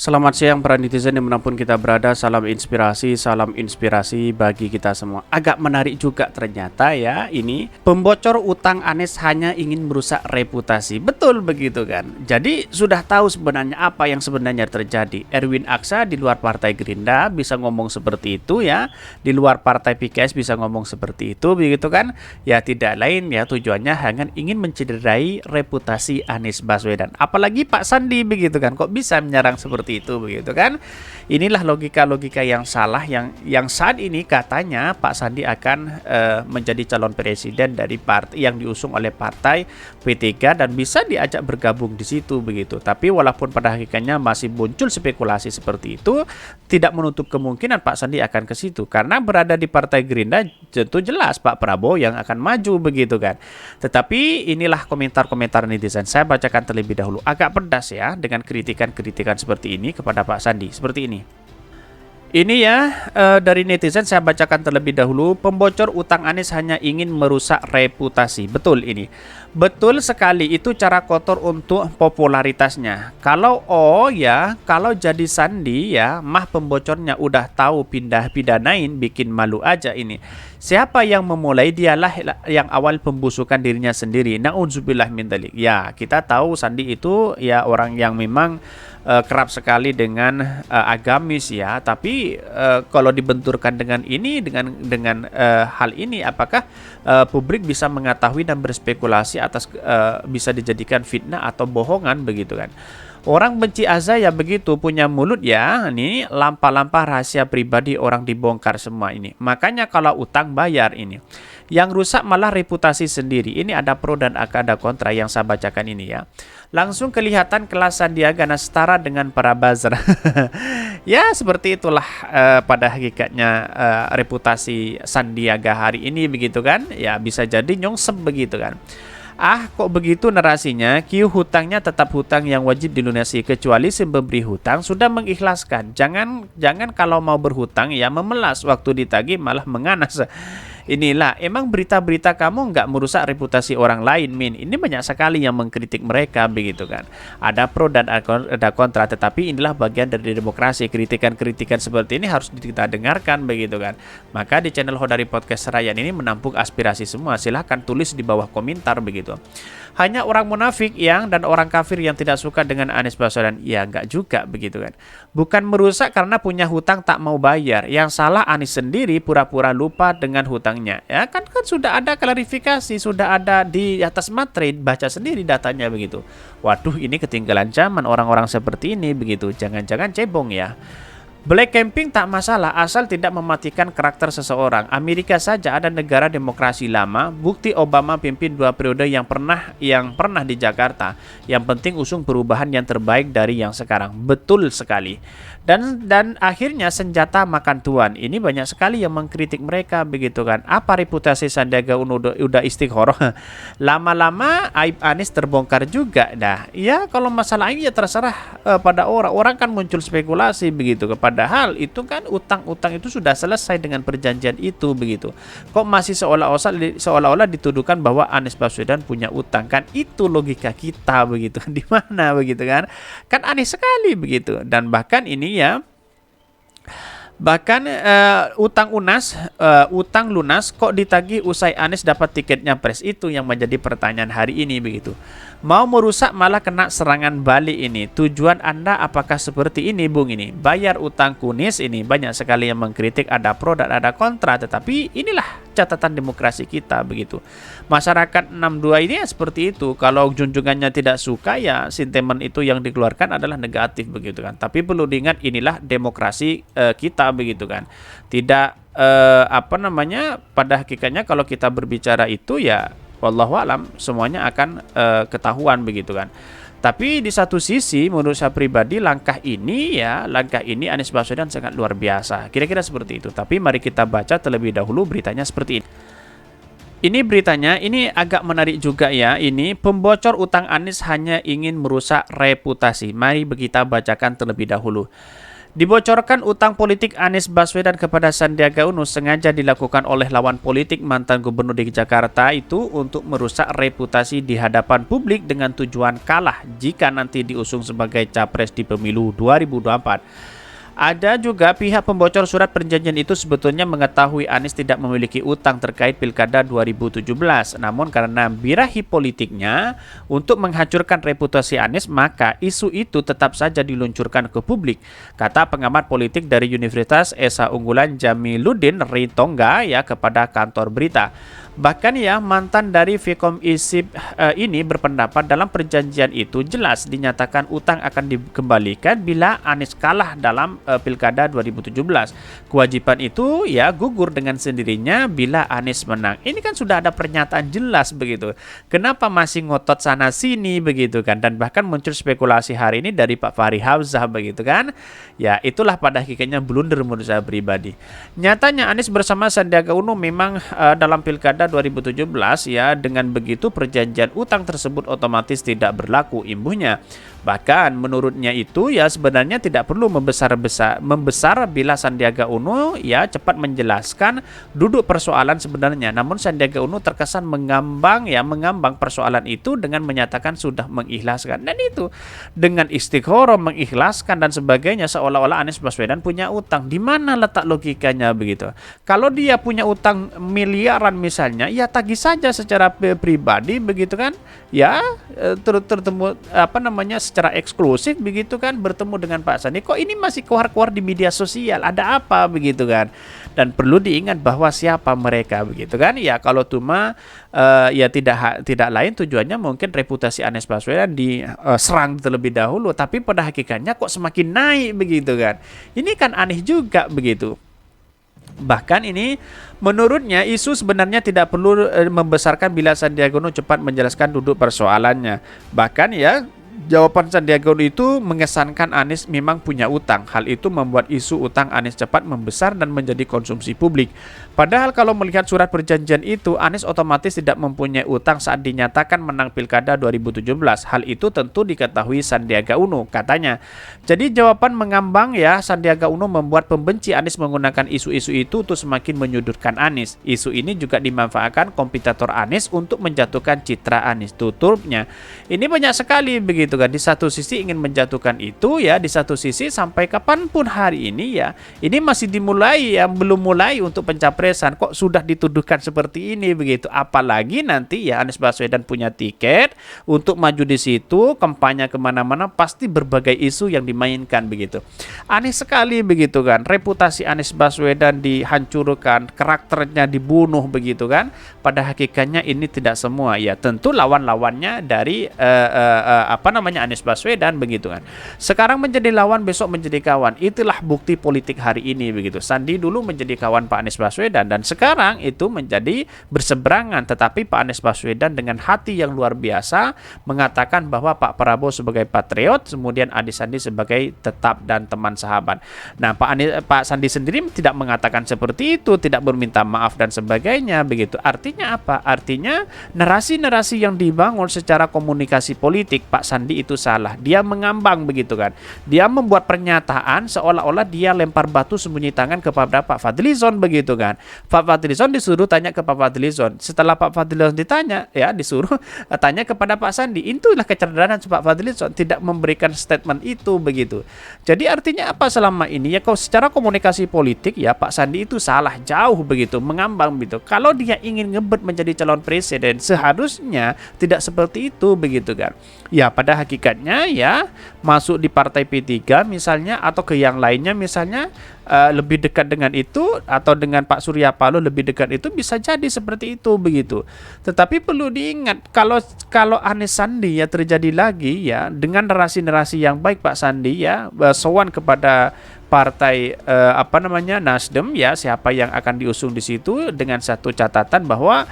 Selamat siang para netizen dimanapun kita berada. Salam inspirasi bagi kita semua. Agak menarik juga ternyata ya, ini pembocor utang Anies hanya ingin merusak reputasi. Betul begitu kan. Jadi sudah tahu sebenarnya apa yang sebenarnya terjadi. Erwin Aksa di luar partai Gerindra bisa ngomong seperti itu ya, di luar partai PKS bisa ngomong seperti itu begitu kan. Ya tidak lain ya, tujuannya hanya ingin mencederai reputasi Anies Baswedan. Apalagi Pak Sandi begitu kan, kok bisa menyerang seperti itu begitu kan. Inilah logika-logika yang salah yang saat ini katanya Pak Sandi akan menjadi calon presiden dari partai yang diusung oleh partai P3 dan bisa diajak bergabung di situ begitu. Tapi walaupun pada hakikatnya masih muncul spekulasi seperti itu, tidak menutup kemungkinan Pak Sandi akan ke situ karena berada di partai Gerindra tentu jelas Pak Prabowo yang akan maju begitu kan. Tetapi inilah komentar-komentar netizen. Saya bacakan terlebih dahulu, agak pedas ya dengan kritikan-kritikan seperti ini kepada Pak Sandi seperti ini. Ini ya dari netizen saya bacakan terlebih dahulu. Pembocor utang Anies hanya ingin merusak reputasi. Betul ini. Betul sekali, itu cara kotor untuk popularitasnya. Kalau kalau jadi Sandi ya, mah pembocornya udah tahu pindah pidanain, bikin malu aja ini. Siapa yang memulai, dialah yang awal pembusukan dirinya sendiri. Nauzubillah min dzalik. Ya, kita tahu Sandi itu ya orang yang memang kerap sekali dengan agamis ya, tapi kalau dibenturkan dengan ini dengan hal ini, apakah publik bisa mengetahui dan berspekulasi atas bisa dijadikan fitnah atau bohongan begitu kan. Orang benci Azza ya begitu, punya mulut ya, ini lampah-lampah rahasia pribadi orang dibongkar semua ini. Makanya kalau utang bayar ini. Yang rusak malah reputasi sendiri. Ini ada pro dan ada kontra yang saya bacakan ini ya. Langsung kelihatan kelas Sandiaga setara dengan para buzzer. Ya seperti itulah pada hakikatnya reputasi Sandiaga hari ini begitu kan. Ya bisa jadi nyongsep begitu kan. Ah, kok begitu narasinya? Hutangnya tetap hutang yang wajib dilunasi kecuali si pemberi hutang sudah mengikhlaskan. Jangan kalau mau berhutang ya memelas, waktu ditagih malah menganas. Inilah, emang berita-berita kamu nggak merusak reputasi orang lain, Min? Ini banyak sekali yang mengkritik mereka, begitu kan. Ada pro dan ada kontra, tetapi inilah bagian dari demokrasi. Kritikan-kritikan seperti ini harus kita dengarkan, begitu kan. Maka di channel Hodari Podcast Serayan ini menampung aspirasi semua. Silahkan tulis di bawah komentar, begitu. Hanya orang munafik dan orang kafir yang tidak suka dengan Anies Baswedan. Ya nggak juga, begitu kan. Bukan merusak karena punya hutang tak mau bayar. Yang salah Anies sendiri pura-pura lupa dengan hutangnya. Ya kan sudah ada klarifikasi, sudah ada di atas materai, baca sendiri datanya begitu. Waduh, ini ketinggalan zaman orang-orang seperti ini begitu. Jangan-jangan cebong ya. Black camping tak masalah asal tidak mematikan karakter seseorang. Amerika saja ada negara demokrasi lama, bukti Obama pimpin 2 periode yang pernah di Jakarta. Yang penting usung perubahan yang terbaik dari yang sekarang. Betul sekali. Dan akhirnya senjata makan tuan. Ini banyak sekali yang mengkritik mereka begitu kan. Apa reputasi Sandiaga Uno udah istiqoroh. Lama-lama aib Anies terbongkar juga. Nah, ya kalau masalah ini ya terserah pada orang. Orang kan muncul spekulasi begitu. Padahal itu kan utang-utang itu sudah selesai dengan perjanjian itu begitu. Kok masih seolah-olah dituduhkan bahwa Anies Baswedan punya utang kan? Itu logika kita begitu. Di mana begitu kan? Kan aneh sekali begitu. Dan bahkan ini ya, bahkan utang lunas kok ditagih usai Anies dapat tiketnya pres, itu yang menjadi pertanyaan hari ini begitu. Mau merusak malah kena serangan balik ini. Tujuan Anda apakah seperti ini, Bung ini? Bayar utang kunis ini. Banyak sekali yang mengkritik, ada pro dan ada kontra. Tetapi inilah catatan demokrasi kita begitu. Masyarakat 62 ini ya seperti itu. Kalau junjungannya tidak suka ya sentimen itu yang dikeluarkan adalah negatif begitu kan. Tapi perlu diingat inilah demokrasi kita begitu kan. Tidak pada hakikatnya kalau kita berbicara itu ya wallahu alam semuanya akan ketahuan begitu kan. Tapi di satu sisi menurut saya pribadi langkah ini Anies Baswedan sangat luar biasa. Kira-kira seperti itu. Tapi mari kita baca terlebih dahulu beritanya seperti ini. Ini beritanya ini agak menarik juga ya. Ini pembocor utang Anies hanya ingin merusak reputasi. Mari kita bacakan terlebih dahulu. Dibocorkan utang politik Anies Baswedan kepada Sandiaga Uno sengaja dilakukan oleh lawan politik mantan gubernur DKI Jakarta itu untuk merusak reputasi di hadapan publik dengan tujuan kalah jika nanti diusung sebagai capres di pemilu 2024. Ada juga pihak pembocor surat perjanjian itu sebetulnya mengetahui Anies tidak memiliki utang terkait Pilkada 2017. Namun karena birahi politiknya untuk menghancurkan reputasi Anies, maka isu itu tetap saja diluncurkan ke publik. Kata pengamat politik dari Universitas Esa Unggulan Jamiluddin Ritonga ya kepada kantor berita. Bahkan ya mantan dari Vkom ISIP ini berpendapat dalam perjanjian itu jelas dinyatakan utang akan dikembalikan bila Anies kalah dalam Pilkada 2017. Kewajiban itu ya gugur dengan sendirinya bila Anies menang. Ini kan sudah ada pernyataan jelas begitu. Kenapa masih ngotot sana sini begitu kan? Dan bahkan muncul spekulasi hari ini dari Pak Fahri Hamzah begitu kan? Ya itulah pada hakikatnya blunder menurut saya pribadi. Nyatanya Anies bersama Sandiaga Uno memang dalam Pilkada 2017 ya dengan begitu perjanjian utang tersebut otomatis tidak berlaku imbuhnya. Bahkan menurutnya itu ya sebenarnya tidak perlu membesar bila Sandiaga Uno ya cepat menjelaskan duduk persoalan sebenarnya. Namun Sandiaga Uno terkesan mengambang persoalan itu dengan menyatakan sudah mengikhlaskan. Dan itu dengan istiqoroh mengikhlaskan dan sebagainya seolah-olah Anies Baswedan punya utang. Di mana letak logikanya begitu? Kalau dia punya utang miliaran misalnya, ya tagih saja secara pribadi begitu kan? Ya tertemu secara eksklusif begitu kan bertemu dengan Pak Sandi. Kok ini masih keluar-keluar di media sosial? Ada apa begitu kan? Dan perlu diingat bahwa siapa mereka begitu kan? Ya kalau cuma ya tidak lain tujuannya mungkin reputasi Anies Baswedan diserang terlebih dahulu, tapi pada hakikatnya kok semakin naik begitu kan? Ini kan aneh juga begitu. Bahkan ini menurutnya isu sebenarnya tidak perlu membesarkan bila Sandiaga Uno cepat menjelaskan duduk persoalannya. Bahkan ya jawaban Sandiaga Uno itu mengesankan Anies memang punya utang. Hal itu membuat isu utang Anies cepat membesar dan menjadi konsumsi publik. Padahal kalau melihat surat perjanjian itu, Anies otomatis tidak mempunyai utang saat dinyatakan menang Pilkada 2017. Hal itu tentu diketahui Sandiaga Uno, katanya. Jadi jawaban mengambang ya, Sandiaga Uno membuat pembenci Anies menggunakan isu-isu itu untuk semakin menyudutkan Anies. Isu ini juga dimanfaatkan kompetitor Anies untuk menjatuhkan citra Anies, tutupnya. Ini banyak sekali begitu kan. Di satu sisi ingin menjatuhkan itu ya, di satu sisi sampai kapanpun hari ini ya, ini masih dimulai ya, belum mulai untuk pencapresan kok sudah dituduhkan seperti ini begitu. Apalagi nanti ya Anies Baswedan punya tiket untuk maju di situ, kampanye kemana-mana pasti berbagai isu yang dimainkan begitu. Aneh sekali begitu kan, reputasi Anies Baswedan dihancurkan, karakternya dibunuh begitu kan. Pada hakikatnya ini tidak semua ya, tentu lawan-lawannya dari Anies Baswedan begitu kan. Sekarang menjadi lawan, besok menjadi kawan. Itulah bukti politik hari ini begitu. Sandi dulu menjadi kawan Pak Anies Baswedan dan sekarang itu menjadi berseberangan, tetapi Pak Anies Baswedan dengan hati yang luar biasa mengatakan bahwa Pak Prabowo sebagai patriot, kemudian Anies Sandi sebagai tetap dan teman sahabat. Nah, Pak Sandi sendiri tidak mengatakan seperti itu, tidak berminta maaf dan sebagainya begitu. Artinya apa? Artinya narasi-narasi yang dibangun secara komunikasi politik Pak Sandi itu salah. Dia mengambang begitu kan. Dia membuat pernyataan seolah-olah dia lempar batu sembunyi tangan kepada Pak Fadlizon begitu kan. Pak Fadlizon disuruh tanya ke Pak Fadlizon. Setelah Pak Fadlizon ditanya, ya disuruh tanya kepada Pak Sandi. Itulah kecerdasan Pak Fadlizon, tidak memberikan statement itu begitu. Jadi artinya apa selama ini ya, kalau secara komunikasi politik ya Pak Sandi itu salah jauh begitu, mengambang begitu. Kalau dia ingin ngebet menjadi calon presiden, seharusnya tidak seperti itu begitu kan. Ya pada hakikatnya ya masuk di partai P3 misalnya atau ke yang lainnya misalnya lebih dekat dengan itu atau dengan Pak Surya Paloh lebih dekat itu bisa jadi seperti itu begitu. Tetapi perlu diingat kalau Anies Sandi ya terjadi lagi ya dengan narasi-narasi yang baik Pak Sandi ya sowan kepada partai Nasdem ya, siapa yang akan diusung di situ dengan satu catatan bahwa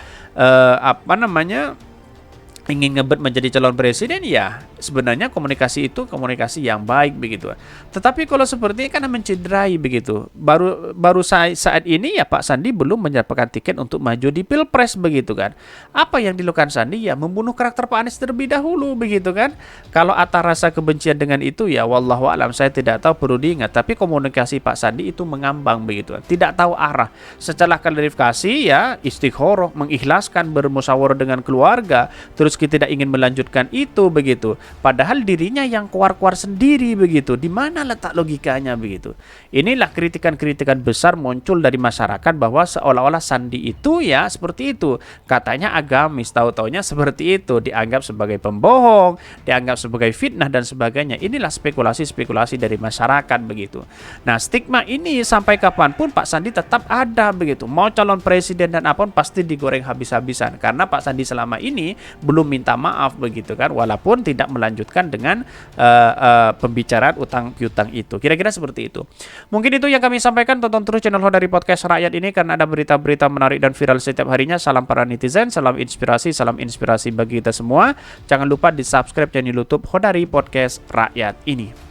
ingin ngebet menjadi calon presiden ya sebenarnya komunikasi itu komunikasi yang baik begitu. Tetapi kalau seperti ini kan mencederai begitu. Baru saat ini ya Pak Sandi belum mendapatkan tiket untuk maju di Pilpres begitu kan. Apa yang dilakukan Sandi ya membunuh karakter Pak Anies terlebih dahulu begitu kan. Kalau atas rasa kebencian dengan itu ya wallahu alam, saya tidak tahu, perlu diingat. Tapi komunikasi Pak Sandi itu mengambang begitu, tidak tahu arah. Setelah klarifikasi ya istikharah, mengikhlaskan, bermusyawarah dengan keluarga, terus kita tidak ingin melanjutkan itu begitu. Padahal dirinya yang keluar-keluar sendiri begitu. Di mana letak logikanya begitu? Inilah kritikan-kritikan besar muncul dari masyarakat bahwa seolah-olah Sandi itu ya seperti itu. Katanya agamis, tahu-taunya seperti itu, dianggap sebagai pembohong, dianggap sebagai fitnah dan sebagainya. Inilah spekulasi-spekulasi dari masyarakat begitu. Nah, stigma ini sampai kapanpun Pak Sandi tetap ada begitu. Mau calon presiden dan apapun pasti digoreng habis-habisan karena Pak Sandi selama ini belum minta maaf begitu kan, walaupun tidak melanjutkan dengan pembicaraan utang piutang itu. Kira-kira seperti itu. Mungkin itu yang kami sampaikan. Tonton terus channel Hodari Podcast Rakyat ini karena ada berita-berita menarik dan viral setiap harinya. Salam para netizen, salam inspirasi bagi kita semua. Jangan lupa di subscribe channel YouTube Hodari Podcast Rakyat ini.